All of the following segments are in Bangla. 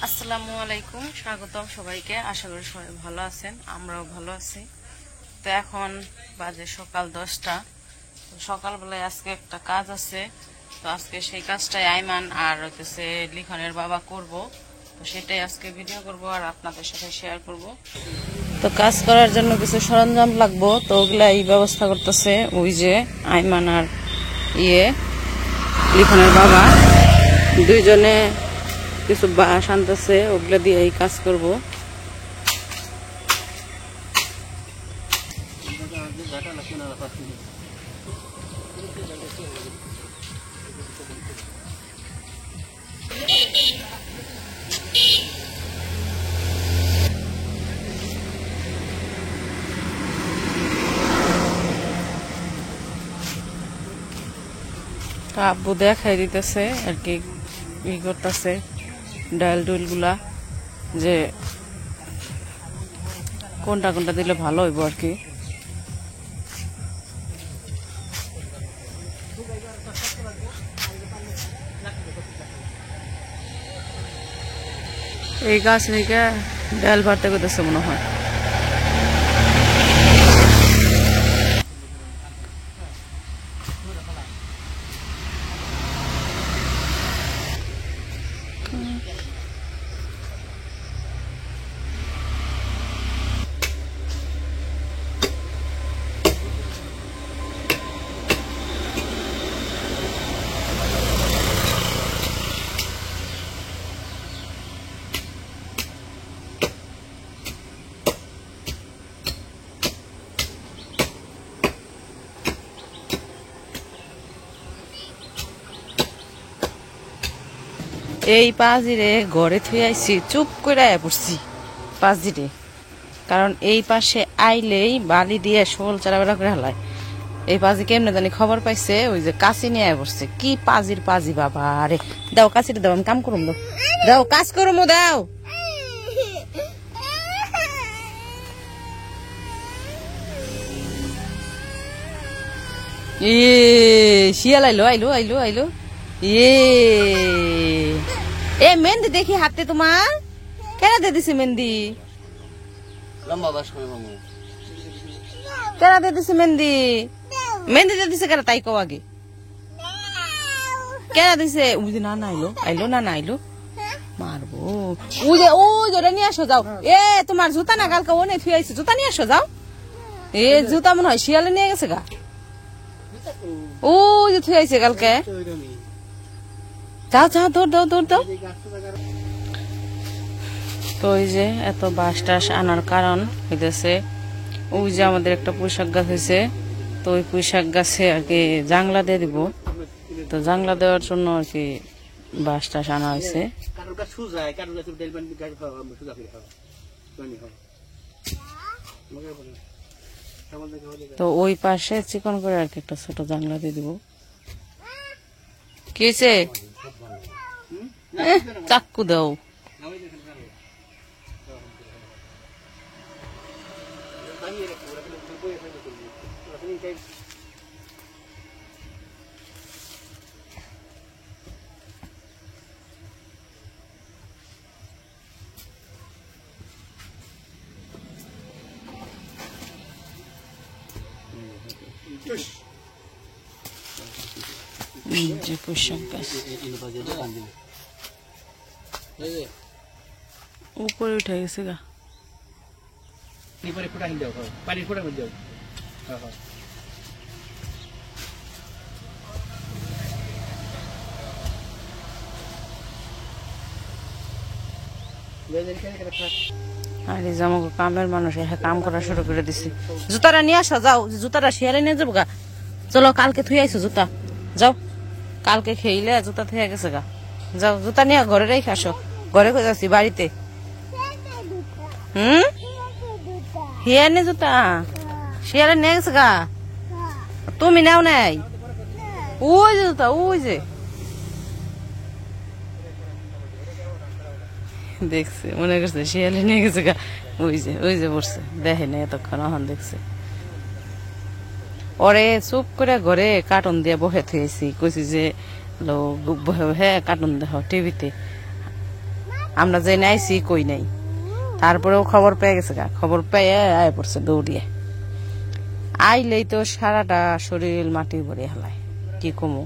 আসসালামু আলাইকুম, স্বাগতম সবাইকে। আশা করি সবাই ভালো আছেন, আমরাও ভালো আছি। তো এখন বাজে সকাল 10টা। তো সকালবেলায় আজকে একটা কাজ আছে, তো আজকে সেই কাজটাই আইমান আর হচ্ছে লিখনের বাবা করব। তো সেটাই আজকে ভিডিও করব আর আপনাদের সাথে শেয়ার করব। তো কাজ করার জন্য কিছু সরঞ্জাম লাগবো, তো ওগুলা এই ব্যবস্থা করতেছে ওই যে আইমান আর লিখনের বাবা দুইজনে কিছু বাঁশ আনতেছে, ওগুলা দিয়ে এই কাজ করব। আব্বু দেখাই দিতেছে আর কি ই করতেছে ডাল ডুল গুলা, যে কোনটা কোনটা দিলে ভালো হইব আর কি। এই গাছ থেকে ডাল ভারতে করতেছে মনে হয়। এই পাজিরে ঘরে থুয়ে আইছি, চুপ করে পড়ছি পাজিরে, কারণ এই পাশে আইলেই বালি দিয়ে শোল চারাবেড়া করে হালায়। এই পাজি কেমনে জানি খবর পাইছে, ওই যে কাশি নিয়ে পড়ছে। কি পাজির পাজি বাবা রে! দাও কাশিটা দাও, আমি কাম করুম। দাও দাও কাজ করুম, দাও। শিয়াল আইলো আইলো আইলো আইলো। এ মেহেন্দি দেখি হাতে তোমার, কেন দিয়ে দিছে মেহেন্দি? কেন দিয়ে দিছে মেহেন্দি? মেহেন্দি দিয়ে দিছে কেন তাই কও আগে। কেন দিছে? ওই যে না আইলো আইলো, না আইলো মারবো। ওই যে ওটা নিয়ে আসো যাও। এ তোমার জুতা না কালকে ও নিয়ে ফিরাইছে, জুতা নিয়ে আসো যাও। এ জুতা মনে হয় শিয়ালে নিয়ে গেছে গা। ও যে ফিরাইছে কালকে। যাও যাও, দৌড় দাও দৌড় দাও। তো ওই যে এত বাঁশ টাস আনার কারণ হইতেছে ওই যে আমাদের একটা পুঁইশাক গাছ হয়েছে, তো ওই পুঁইশাক গাছে আর কি জাংলা দিয়ে দিব। তো জাংলা দেওয়ার জন্য আর কি বাঁশ টাস আনা হয়েছে। তো ওই পাশে চিকন করে আর কি একটা ছোট জাংলা দিয়ে দিব। কি হয়েছে? চাক্কু দাও। যে পোশাক গাছ উপরে উঠে গেছে গা। আর এই জামাকে কামের মানুষ কাম করা শুরু করে দিছে। জুতাটা নিয়ে আসা যাও, জুতাটা শিয়ালে নিয়ে যাবো গা। চলো কালকে থুই আইসো জুতা, যাও। কালকে খেইলে জুতা থুয়ে গেছে গা, যাও জুতা নিয়ে ঘরে রেখে আসো। ঘরে কই যাচ্ছি? বাড়িতে। হিয়ানে জুতা শিয়ালে নিয়ে গেছে গা, তুমি নাও নাই? ওই যে জুতা, ওই যে দেখছে, মনে করছে শিয়ালে নিয়ে গেছে গা। ওই যে বসছে, দেখে না এতক্ষণ, এখন দেখছে। ওরে চুপ করে ঘরে কার্টুন দিয়ে বসে থুয়েছি, কইছি যে বহে বহে কার্টুন দেখো টিভিতে। আমরা যে নাইছি কই নাই, তারপরেও খবর পেয়ে গেছে গা, খবর পেয়ে আয় পড়ছে দৌড়িয়ে। আইলেই তো সারাটা শরীর মাটি ভরে হেলায়, কি কমু।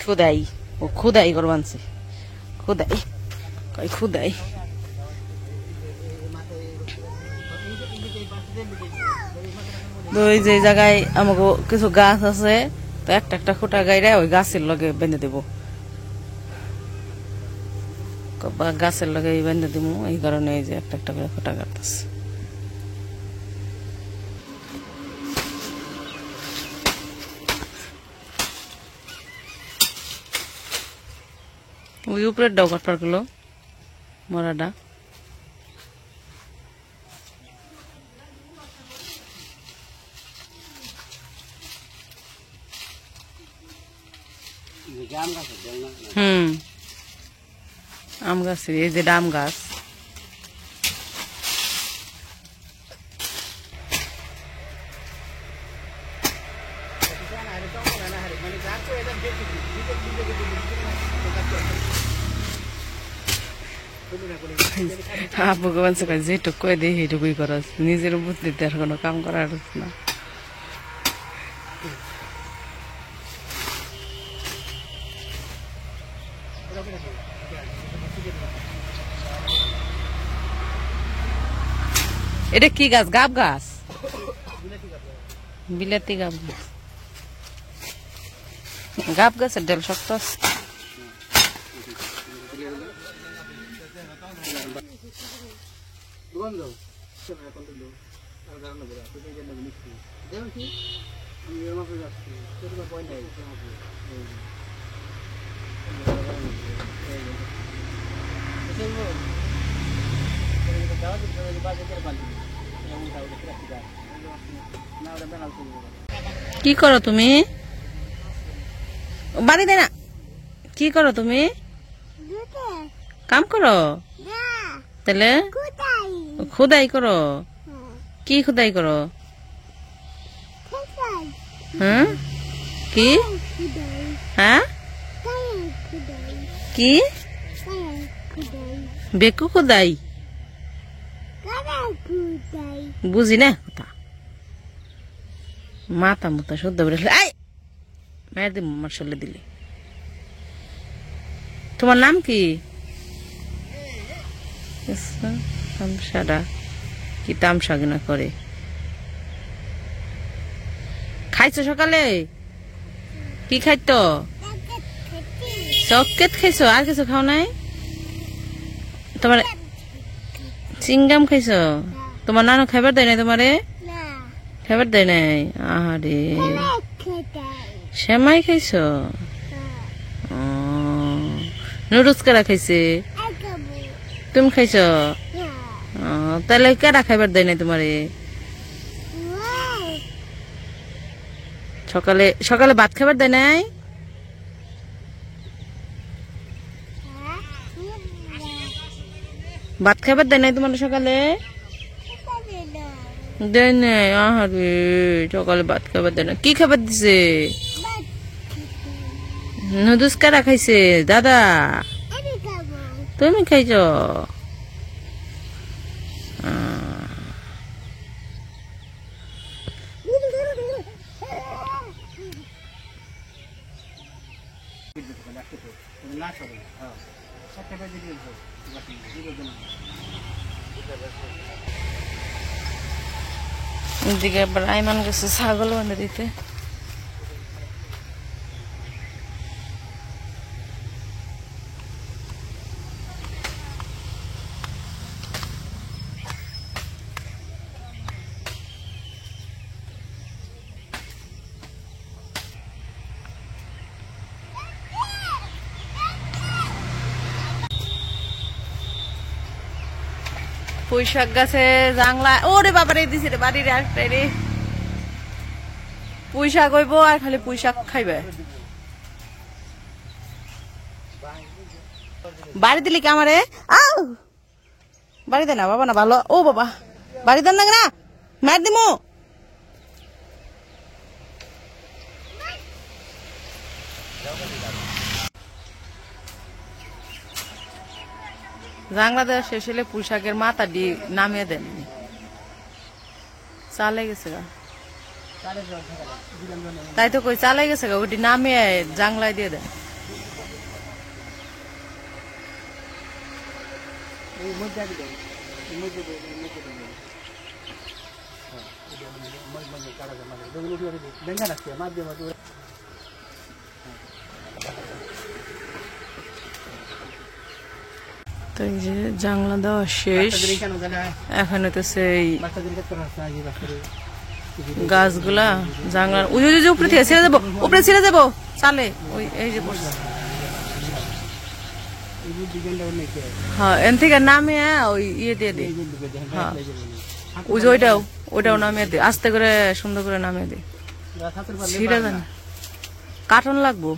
খুদাই, ও খুদাই করবানছে, খুদাই কই খুদাই। ওই যে জায়গায় আমাকে কিছু গাছ আছে, তো একটা একটা খুঁটা গাইরে ওই গাছের লগে বেঁধে দেবো, গাছের লগে বেঁধে দিব। এই কারণে এই যে একটা একটা করে খুঁটা গাড়তেছে। ওই উপরের ডাও কাটবার গুলো মরাডা। আম গাছের এই যে ডাম গাছ। ভগবান সকাল যেটুক কয়ে দিই সেইটুকুই করস, নিজের বুদ্ধিতে আর কোনো কাম করার না। এটা কি গাছ? গাব গাছ, বিলাতি গাব গাছ। গাব গাছের ডাল শক্ত আছে। কি করো তুমি? বাড়ি দে না, কি করো তুমি? কাম করো তাহলে? খুদাই করো? কি খুদাই করো? হ্যাঁ কি? হ্যাঁ কি? বেকু খুদাই? বুঝি না কথা, মাথা মুতা শুদ্ধ করে মেয়ের দিন মার্শাল্লাহ দিলে। তোমার নাম কি? তামসাটা কি তামসা কিনা করে? খাইছো সকালে? কি খাইতো? চকলেট খাইছো? আর কিছু খাও নাই? তোমার চিংগাম খাইছো? তোমার নানু খাবার দেয় নাই তোমারে? খাবার দেয় নাই? আরে সেমাই খাইছো? নুডলস কারা খাইছে? তুমি খাইছো? তাহলে কারা খাইবার দেয় নাই তোমারে? সকালে সকালে ভাত খাবার দেয় নাই? ভাত খাবার দেয় নাই তোমার সকালে? দেয় নাই? আহারে সকালে ভাত খাবার দেয় না। কি খাবার দিছে? নুডলস কারা খাইছে? দাদা তুমি খাইছ? এদিকে আবার আইমান গেছে ছাগল বান্ধে দিতে। পুঁইশাক গাছে জাংলা, ওরে বাবারে দিছে রে বাড়ির একটাই রে। পুঁইশাক হইব আর খালি পুঁইশাক খাইবে। বাড়ি দিলি কি আমারে? আউ বাড়ি দে না বাবা, না ভালো। ও বাবা বাড়ি দেন না, মার দিমু। জাংলা দেওয়া শেষ হলে পুঁইশাকের মাথা দিয়ে নামিয়ে দেন চালে গেছে গা তাই তো কই চালে গেছে গা ওটি নামিয়ে জাংলায় দিয়ে দেন তো এই যে জাংলা দেওয়া শেষ এখন হইতেছে এই গাছগুলা জাংলার ওই যে উপরে থেকে ছেড়ে যাবো উপরে ছেড়ে যাবো চালে ওই এই যে হ্যাঁ এন থেকে নামিয়ে ওই ইয়ে দিয়ে দিই হ্যাঁ ওই যে ওইটাও নামিয়ে দিই আস্তে করে সুন্দর করে নামিয়ে দিই ছিঁড়ে যান কার্টন লাগবো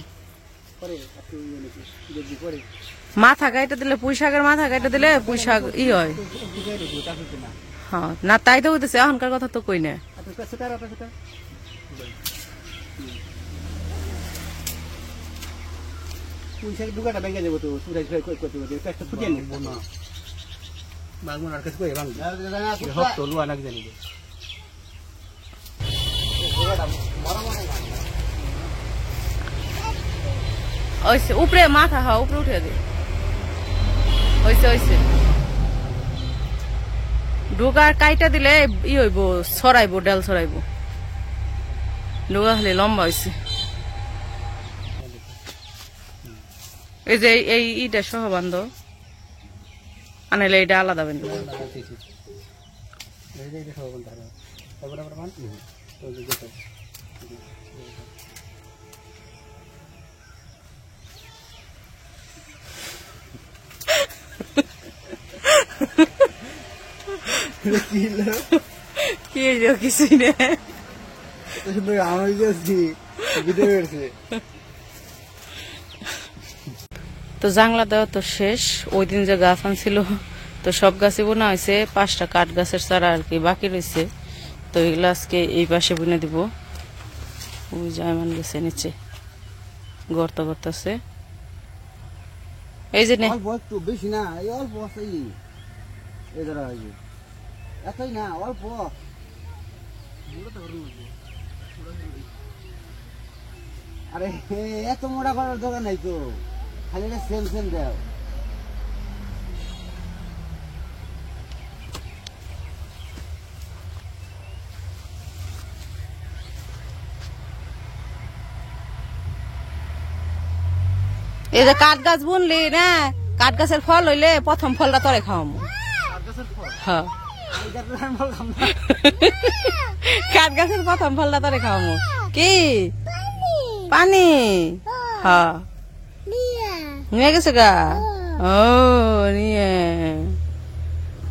মাথা কাইটা দিলে পুঁইশাকের মাথা কাইটা দিলে পুঁইশাক ই হয় হ্যাঁ না তাই তো হইতেছে এখনকার কথা তো কই না পুঁইশাক দুগাটা ভেঙে যাবো তো চুরাই করতে ফুটিয়ে নেবো না বাগমন আর কাছে কই ভাঙ হোক তো লুয়া নাকি জানি ওইসে উপরে মাথা হ্যাঁ উপরে উঠে দে হইছে ডোগার কাইটা দিলে ই হইব ছড়াইবো ডাল ছড়াইবো ডোগা খালি লম্বা হয়েছে এই যে এই ইটা সহ বান্ধ আনাইলে এটা আলাদা বেন কি কিছুই না তো জাংলা দেওয়া তো শেষ ওই দিন যে গাছ আনছিল তো সব গাছই বোনা হয়েছে 5টা কাঠ গাছের চারা আর কি বাকি রয়েছে তো এগুলো আজকে এই পাশে বুনে দিব ওই জায়মান গেছে নিচে গর্ত করতেছে এই যে বেশি না অল্প এতই না অল্প আরে এত মোটা করার দোকান নাই তো খালি সেম দেও এই যে কাঠ গাছ বুনলি না কাঠ গাছের ফল হইলে প্রথম ফলটা তরে খাওয়াবো হ্যাঁ কাঠ গাছের প্রথম ফলটা তরে খাওয়াবো কি পানি হ্যাঁ নিয়ে গেছে গা ও নিয়ে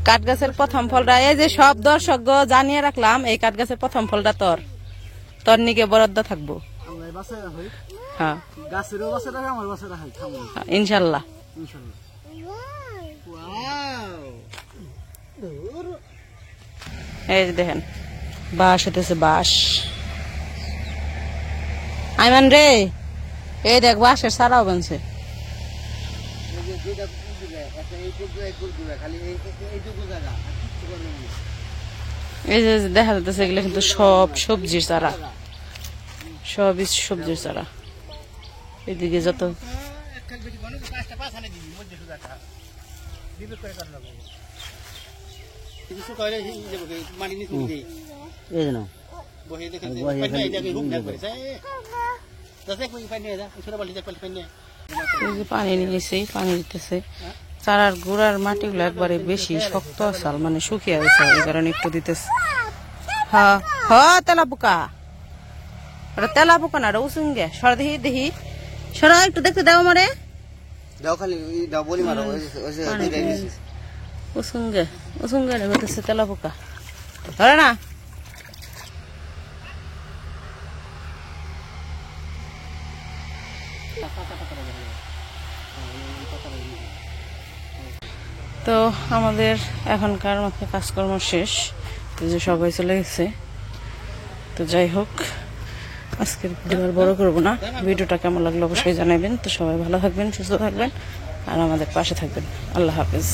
কাঠ গাছের প্রথম ফলটা এই যে সব দর্শক জানিয়ে রাখলাম এই কাঠ গাছের প্রথম ফলটা তোর নিকে বরাদ্দ থাকবো হ্যাঁ ইনশাল্লাহ এই যে দেখেন বাঁশ হইতেছে বাঁশ আইমান রে এই দেখ বাঁশের সারাও বানছে এই যে দেখা যাচ্ছে এগুলো কিন্তু সব সবজির চারা সবই সবজির চারা এদিকে যত পানি নিয়েছে পানি দিতেছে চারার গোড়ার মাটিগুলো একবারে বেশি শক্ত আসাল মানে শুকিয়ে গেছে এই কারণে একটু দিতেছে হ্যাঁ হ্যাঁ তেলা পোকা ওটা তেলা পোকা না ওটা উসুঙ্গে সর দেখি সরা একটু দেখতে দাও আমারে উসুঙ্গে হতেছে তেলা পোকা ধরে না তো আমাদের এখনকার মধ্যে কাজকর্ম শেষ যে সবাই চলে গেছে তো যাই হোক আজকের ভিডিও আর বড় করবো না ভিডিওটা কেমন লাগলো অবশ্যই জানাবেন তো সবাই ভালো থাকবেন সুস্থ থাকবেন আর আমাদের পাশে থাকবেন। আল্লাহ হাফেজ।